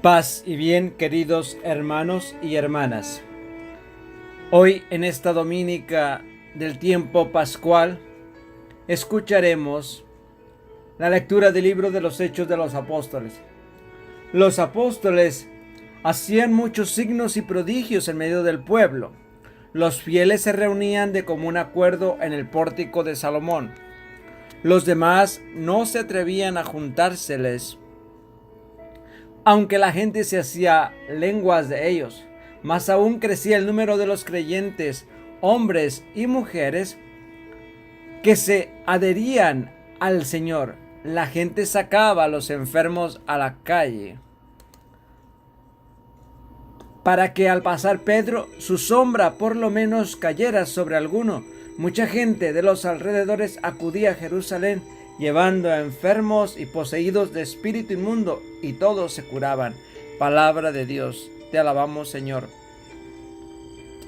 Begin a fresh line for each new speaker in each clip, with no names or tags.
Paz y bien, queridos hermanos y hermanas. Hoy en esta dominica del tiempo pascual escucharemos la lectura del libro de los Hechos de los Apóstoles. Los apóstoles hacían muchos signos y prodigios en medio del pueblo. Los fieles se reunían de común acuerdo en el pórtico de Salomón. Los demás no se atrevían a juntárseles, aunque la gente se hacía lenguas de ellos. Más aún crecía el número de los creyentes, hombres y mujeres, que se adherían al Señor. La gente sacaba a los enfermos a la calle, para que al pasar Pedro, su sombra por lo menos cayera sobre alguno. Mucha gente de los alrededores acudía a Jerusalén, llevando a enfermos y poseídos de espíritu inmundo, y todos se curaban. Palabra de Dios, te alabamos, Señor.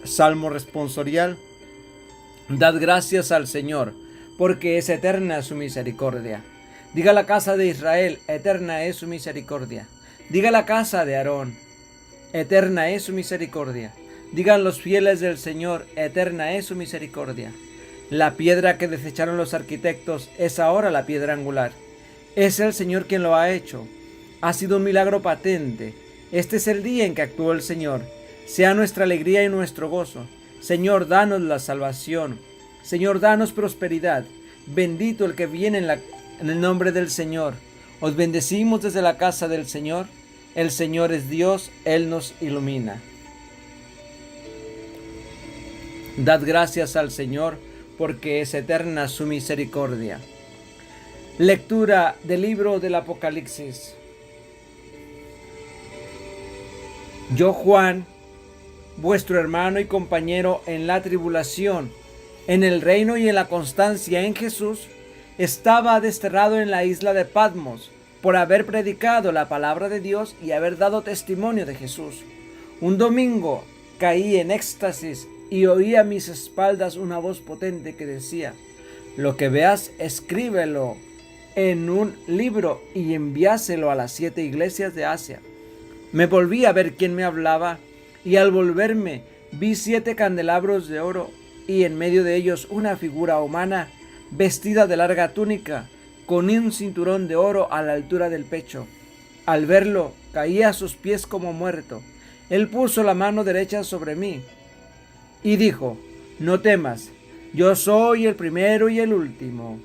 Salmo responsorial. Dad gracias al Señor, porque es eterna su misericordia. Diga la casa de Israel, eterna es su misericordia. Diga la casa de Aarón, eterna es su misericordia. Digan los fieles del Señor, eterna es su misericordia. La piedra que desecharon los arquitectos es ahora la piedra angular. Es el Señor quien lo ha hecho. Ha sido un milagro patente. Este es el día en que actuó el Señor. Sea nuestra alegría y nuestro gozo. Señor, danos la salvación. Señor, danos prosperidad. Bendito el que viene en el nombre del Señor. Os bendecimos desde la casa del Señor. El Señor es Dios, Él nos ilumina. Dad gracias al Señor, porque es eterna su misericordia. Lectura del libro del Apocalipsis. Yo, Juan, vuestro hermano y compañero en la tribulación, en el reino y en la constancia en Jesús, estaba desterrado en la isla de Patmos, por haber predicado la palabra de Dios y haber dado testimonio de Jesús. Un domingo caí en éxtasis y oí a mis espaldas una voz potente que decía: lo que veas, escríbelo en un libro y enviáselo a las 7 iglesias de Asia. Me volví a ver quién me hablaba, y al volverme vi 7 candelabros de oro, y en medio de ellos una figura humana vestida de larga túnica, con un cinturón de oro a la altura del pecho. Al verlo, caí a sus pies como muerto. Él puso la mano derecha sobre mí y dijo: no temas, yo soy el primero y el último.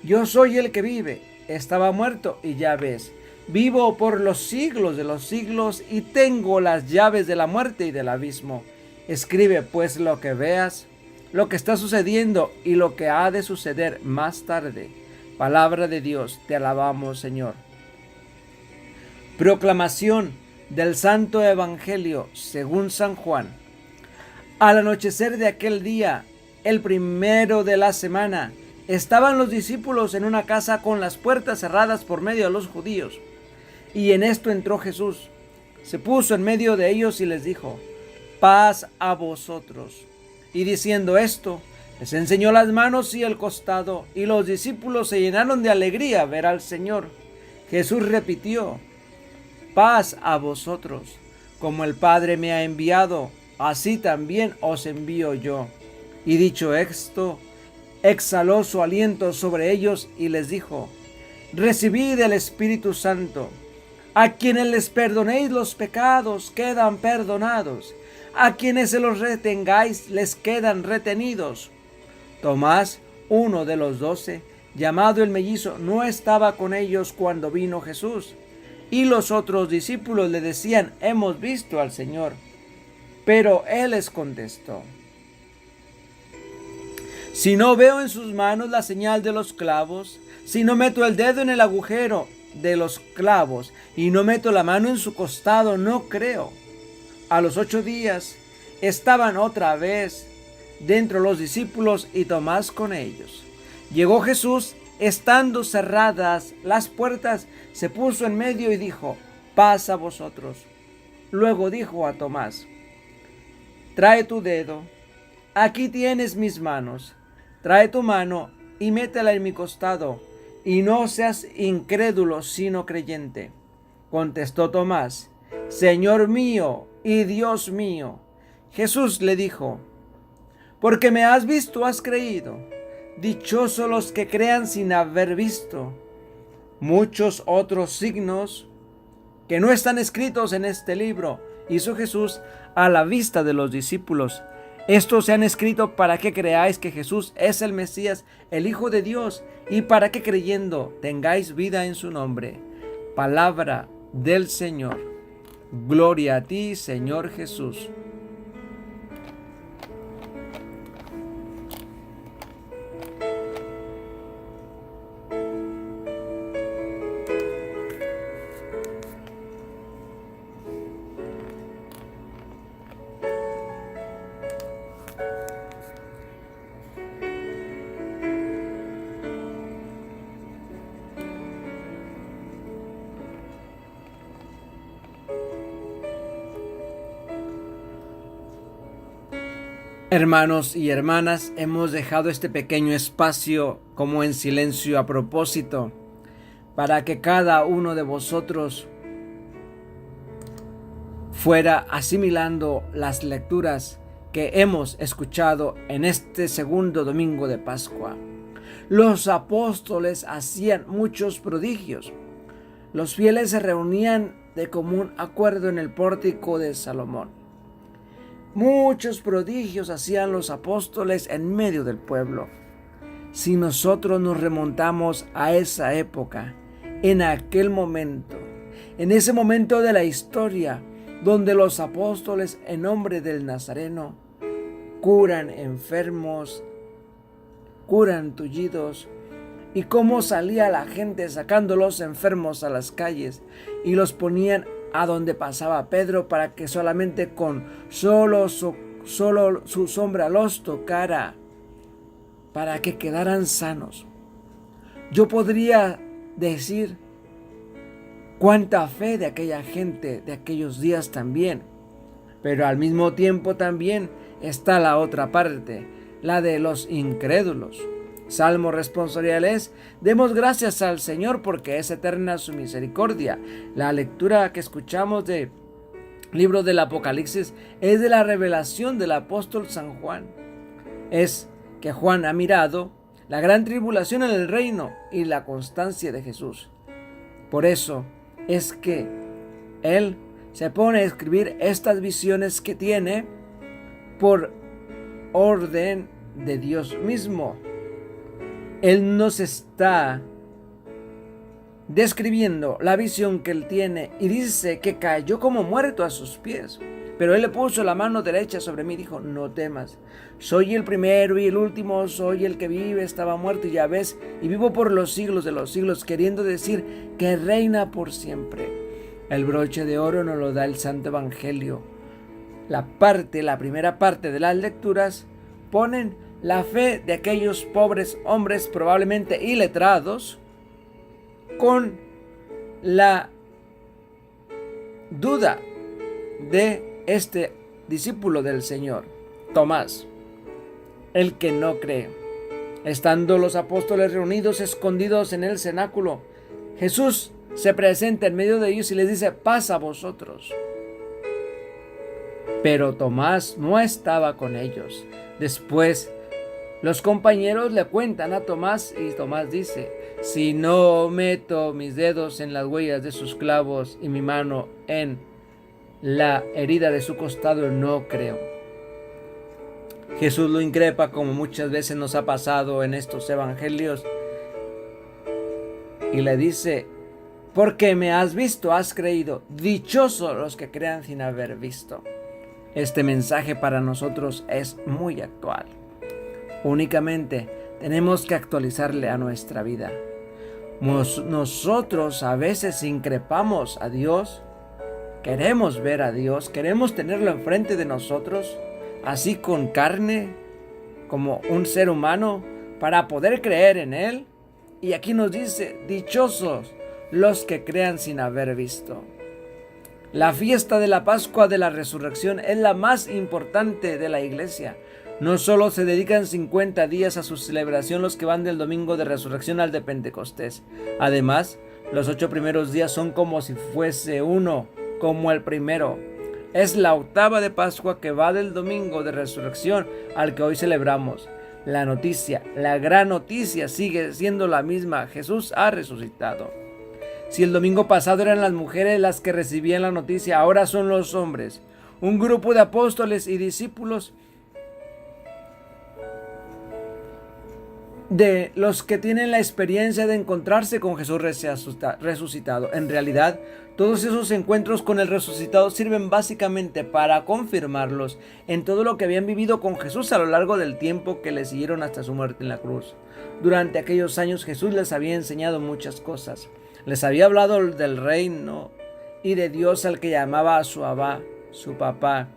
Yo soy el que vive. Estaba muerto y ya ves, vivo por los siglos de los siglos y tengo las llaves de la muerte y del abismo. Escribe pues lo que veas, lo que está sucediendo y lo que ha de suceder más tarde. Palabra de Dios, te alabamos, Señor. Proclamación del Santo Evangelio según San Juan. Al anochecer de aquel día, el primero de la semana, estaban los discípulos en una casa con las puertas cerradas por medio de los judíos. Y en esto entró Jesús. Se puso en medio de ellos y les dijo: paz a vosotros. Y diciendo esto, les enseñó las manos y el costado, y los discípulos se llenaron de alegría al ver al Señor. Jesús repitió: paz a vosotros. Como el Padre me ha enviado, así también os envío yo. Y dicho esto, exhaló su aliento sobre ellos y les dijo: recibid el Espíritu Santo. A quienes les perdonéis los pecados quedan perdonados. A quienes se los retengáis les quedan retenidos. Tomás, uno de los 12, llamado el mellizo, no estaba con ellos cuando vino Jesús. Y los otros discípulos le decían: hemos visto al Señor. Pero él les contestó: si no veo en sus manos la señal de los clavos, si no meto el dedo en el agujero de los clavos y no meto la mano en su costado, no creo. A los 8 días estaban otra vez dentro los discípulos y Tomás con ellos. Llegó Jesús, estando cerradas las puertas, se puso en medio y dijo: paz a vosotros. Luego dijo a Tomás: trae tu dedo, aquí tienes mis manos. Trae tu mano y métela en mi costado, y no seas incrédulo sino creyente. Contestó Tomás: Señor mío y Dios mío. Jesús le dijo: porque me has visto, has creído. Dichosos los que crean sin haber visto. Muchos otros signos que no están escritos en este libro hizo Jesús a la vista de los discípulos. Estos se han escrito para que creáis que Jesús es el Mesías, el Hijo de Dios, y para que creyendo tengáis vida en su nombre. Palabra del Señor. Gloria a ti, Señor Jesús. Hermanos y hermanas, hemos dejado este pequeño espacio como en silencio a propósito, para que cada uno de vosotros fuera asimilando las lecturas que hemos escuchado en este segundo domingo de Pascua. Los apóstoles hacían muchos prodigios. Los fieles se reunían de común acuerdo en el pórtico de Salomón. Muchos prodigios hacían los apóstoles en medio del pueblo. Si nosotros nos remontamos a esa época, en aquel momento, en ese momento de la historia, donde los apóstoles en nombre del Nazareno curan enfermos, curan tullidos, y cómo salía la gente sacando los enfermos a las calles y los ponían a donde pasaba Pedro para que solamente con solo su sombra los tocara para que quedaran sanos. Yo podría decir cuánta fe de aquella gente de aquellos días también, pero al mismo tiempo también está la otra parte, la de los incrédulos. Salmo responsorial es: demos gracias al Señor porque es eterna su misericordia. La lectura que escuchamos del libro del Apocalipsis es de la revelación del apóstol San Juan. Es que Juan ha mirado la gran tribulación en el reino y la constancia de Jesús. Por eso es que él se pone a escribir estas visiones que tiene por orden de Dios mismo. Él nos está describiendo la visión que él tiene y dice que cayó como muerto a sus pies. Pero él le puso la mano derecha sobre mí y dijo: no temas, soy el primero y el último, soy el que vive, estaba muerto y ya ves, y vivo por los siglos de los siglos, queriendo decir que reina por siempre. El broche de oro nos lo da el Santo Evangelio. La primera parte de las lecturas ponen la fe de aquellos pobres hombres probablemente iletrados con la duda de este discípulo del Señor, Tomás, el que no cree. Estando los apóstoles reunidos escondidos en el cenáculo, Jesús se presenta en medio de ellos y les dice: paz a vosotros. Pero Tomás no estaba con ellos. Después los compañeros le cuentan a Tomás y Tomás dice: si no meto mis dedos en las huellas de sus clavos y mi mano en la herida de su costado, no creo. Jesús lo increpa, como muchas veces nos ha pasado en estos evangelios, y le dice: porque me has visto, has creído. Dichosos los que crean sin haber visto. Este mensaje para nosotros es muy actual. Únicamente tenemos que actualizarle a nuestra vida. Nosotros a veces increpamos a Dios, queremos ver a Dios, queremos tenerlo enfrente de nosotros, así con carne, como un ser humano, para poder creer en Él. Y aquí nos dice: dichosos los que crean sin haber visto. La fiesta de la Pascua de la Resurrección es la más importante de la Iglesia. No solo se dedican 50 días a su celebración los que van del domingo de Resurrección al de Pentecostés. Además, Los 8 primeros días son como si fuese uno, como el primero. Es la octava de Pascua que va del domingo de resurrección al que hoy celebramos. La noticia, la gran noticia sigue siendo la misma. Jesús ha resucitado. Si el domingo pasado eran las mujeres las que recibían la noticia, ahora son los hombres. Un grupo de apóstoles y discípulos de los que tienen la experiencia de encontrarse con Jesús resucitado. En realidad, todos esos encuentros con el resucitado sirven básicamente para confirmarlos en todo lo que habían vivido con Jesús a lo largo del tiempo que le siguieron hasta su muerte en la cruz. Durante aquellos años Jesús les había enseñado muchas cosas. Les había hablado del reino y de Dios al que llamaba a su Abba, su papá,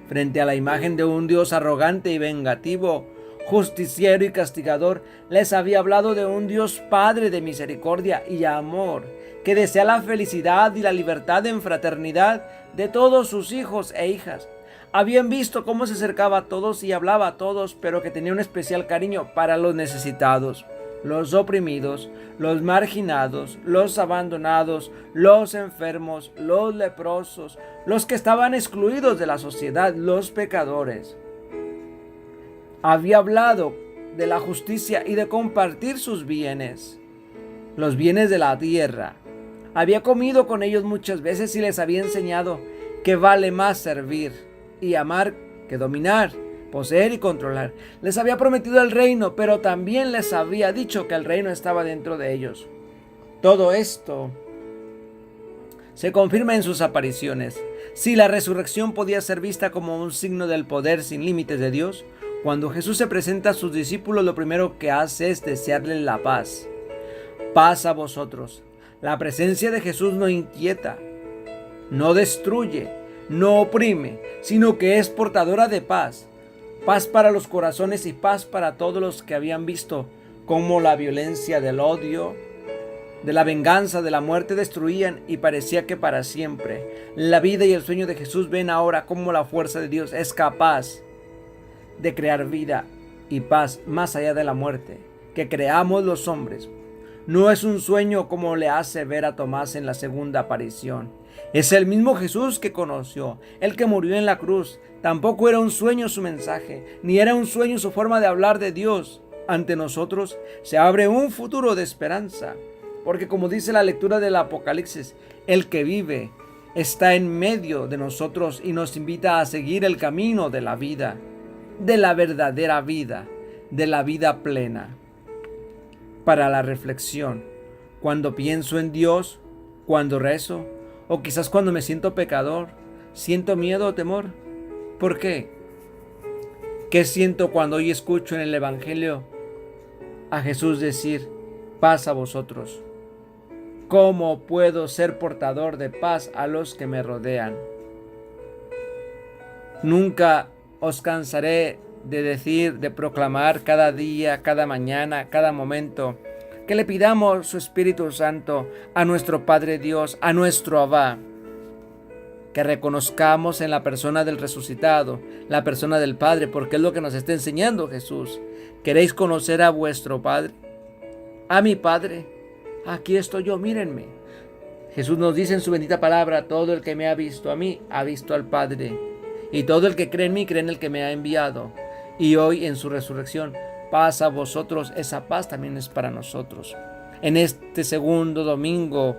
frente a la imagen de un Dios arrogante y vengativo, justiciero y castigador. Les había hablado de un Dios Padre de misericordia y amor, que desea la felicidad y la libertad en fraternidad de todos sus hijos e hijas. Habían visto cómo se acercaba a todos y hablaba a todos, pero que tenía un especial cariño para los necesitados, los oprimidos, los marginados, los abandonados, los enfermos, los leprosos, los que estaban excluidos de la sociedad, los pecadores. Había hablado de la justicia y de compartir sus bienes, los bienes de la tierra. Había comido con ellos muchas veces y les había enseñado que vale más servir y amar que dominar, poseer y controlar. Les había prometido el reino, pero también les había dicho que el reino estaba dentro de ellos. Todo esto se confirma en sus apariciones. Si la resurrección podía ser vista como un signo del poder sin límites de Dios, cuando Jesús se presenta a sus discípulos, lo primero que hace es desearles la paz. Paz a vosotros. La presencia de Jesús no inquieta, no destruye, no oprime, sino que es portadora de paz. Paz para los corazones y paz para todos los que habían visto cómo la violencia del odio, de la venganza, de la muerte destruían y parecía que para siempre. La vida y el sueño de Jesús ven ahora cómo la fuerza de Dios es capaz de crear vida y paz más allá de la muerte que creamos los hombres. No es un sueño como le hace ver a Tomás en la segunda aparición. Es el mismo Jesús que conoció, el que murió en la cruz. Tampoco era un sueño su mensaje, ni era un sueño su forma de hablar de Dios. Ante nosotros se abre un futuro de esperanza, porque como dice la lectura del Apocalipsis, el que vive está en medio de nosotros y nos invita a seguir el camino de la vida, de la verdadera vida, de la vida plena. Para la reflexión, cuando pienso en Dios, cuando rezo, o quizás cuando me siento pecador, siento miedo o temor. ¿Por qué? ¿Qué siento cuando hoy escucho en el Evangelio a Jesús decir, paz a vosotros? ¿Cómo puedo ser portador de paz a los que me rodean? Nunca os cansaré de decir, de proclamar cada día, cada mañana, cada momento, que le pidamos su Espíritu Santo a nuestro Padre Dios, a nuestro Abba, que reconozcamos en la persona del resucitado, la persona del Padre, porque es lo que nos está enseñando Jesús. ¿Queréis conocer a vuestro Padre? A mi Padre. Aquí estoy yo, mírenme. Jesús nos dice en su bendita palabra, todo el que me ha visto a mí, ha visto al Padre. Y todo el que cree en mí, cree en el que me ha enviado. Y hoy en su resurrección, paz a vosotros, esa paz también es para nosotros. En este segundo domingo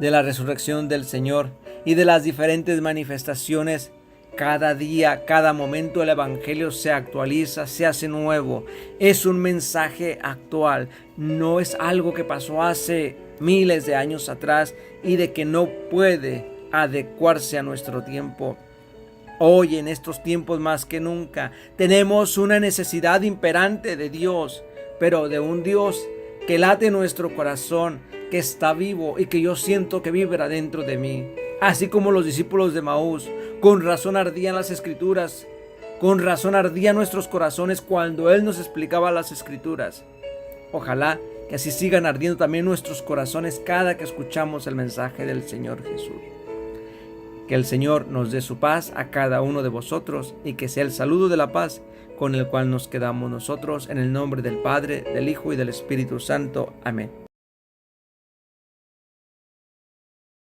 de la resurrección del Señor y de las diferentes manifestaciones, cada día, cada momento el Evangelio se actualiza, se hace nuevo. Es un mensaje actual, no es algo que pasó hace miles de años atrás y de que no puede adecuarse a nuestro tiempo. Hoy, en estos tiempos más que nunca, tenemos una necesidad imperante de Dios, pero de un Dios que late en nuestro corazón, que está vivo y que yo siento que vibra dentro de mí. Así como los discípulos de Maús, con razón ardían las Escrituras, con razón ardían nuestros corazones cuando Él nos explicaba las Escrituras. Ojalá que así sigan ardiendo también nuestros corazones cada que escuchamos el mensaje del Señor Jesús. Que el Señor nos dé su paz a cada uno de vosotros y que sea el saludo de la paz con el cual nos quedamos nosotros, en el nombre del Padre, del Hijo y del Espíritu Santo. Amén.